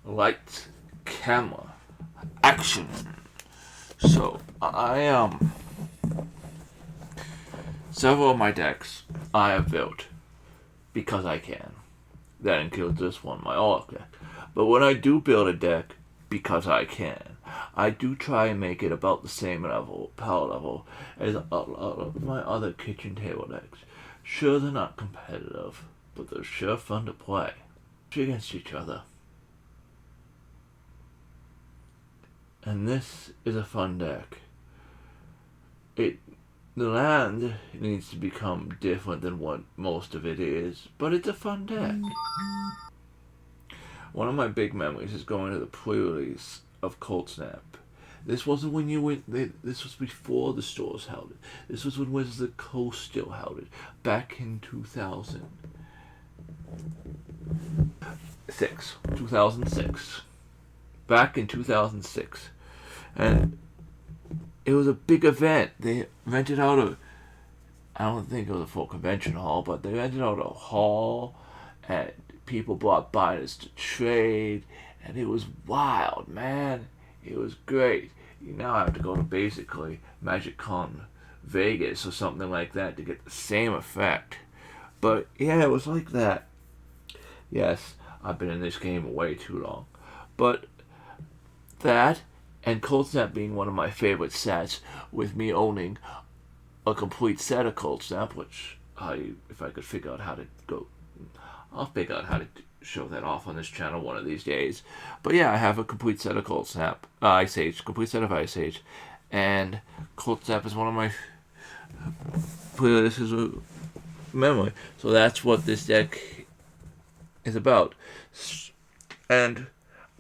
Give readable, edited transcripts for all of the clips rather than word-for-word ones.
lights, camera, action. So several of my decks I have built because I can. That includes this one, my Aurochs deck. But when I do build a deck because I can, I do try and make it about the same power level as a lot of my other kitchen table decks. Sure, they're not competitive, but they're sure fun to play against each other. And this is a fun deck. The land needs to become different than what most of it is, but it's a fun deck. One of my big memories is going to the pre-release of Cold Snap. This wasn't when you went. This was before the stores held it. This was when Wizards of the Coast still held it, back in 2006. Back in 2006, and it was a big event. They rented out I don't think it was a full convention hall, but they rented out a hall, and people brought binders to trade, and it was wild, man. It was great. You now have to go to basically MagicCon Vegas or something like that to get the same effect. But yeah, it was like that. Yes, I've been in this game way too long. But that, and Cold Snap being one of my favorite sets, with me owning a complete set of Cold Snap, which if I could figure out how to go, I'll figure out how to show that off on this channel one of these days. But yeah, I have a complete set of Cold Snap, Ice Age, complete set of Ice Age, and Cold Snap is one of my. This is a memory, so that's what this deck is about. And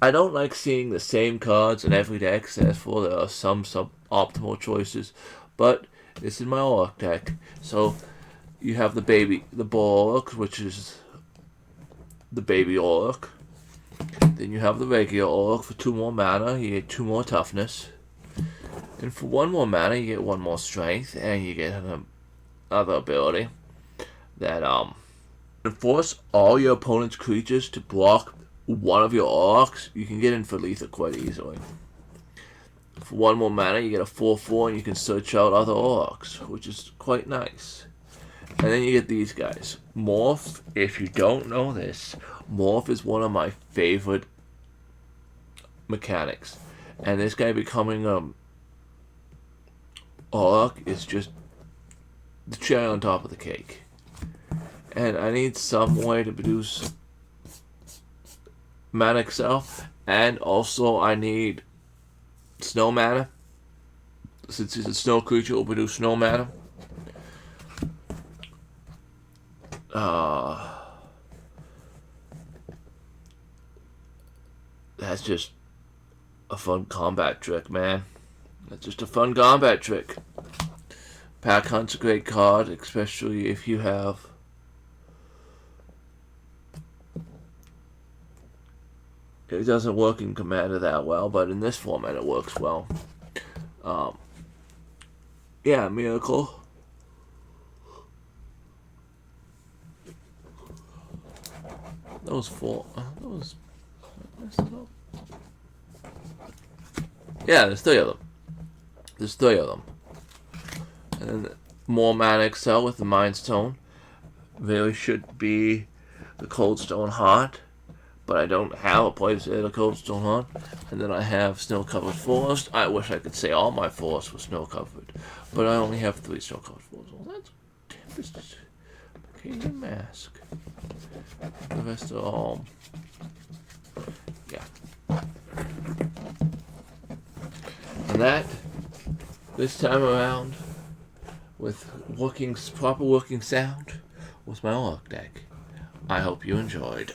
I don't like seeing the same cards in every deck. Therefore, there are some suboptimal choices, but this is my Aurochs deck. So you have the Aurochs, which is the baby Auroch. Then you have the regular Auroch for 2 more mana. You get 2 more toughness. And for 1 more mana, you get 1 more strength, and you get another ability that force all your opponent's creatures to block one of your Aurochs. You can get in for lethal quite easily. For 1 more mana, you get a 4/4, and you can search out other Aurochs, which is quite nice. And then you get these guys. Morph, if you don't know this, Morph is one of my favorite mechanics. And this guy becoming Auroch is just the cherry on top of the cake. And I need some way to produce mana itself, and also I need snow mana. Since he's a snow creature, it will produce snow mana. That's just a fun combat trick, man. That's just a fun combat trick. Pack Hunt's a great card, especially if you have it doesn't work in Commander that well, but in this format it works well. Yeah, Miracle. Those 4. Those. Yeah, there's 3 of them. And then more mana excel with the Mind Stone. Really should be the Cold Stone Heart, but I don't have a place to hit a Cold Stone Heart. And then I have Snow Covered Forest. I wish I could say all my forests were snow covered, but I only have 3 snow covered forests. Well, that's Tempest, Arcadian Mask. The rest are all, yeah. And that, this time around, with proper working sound, was my Aurochs deck. I hope you enjoyed.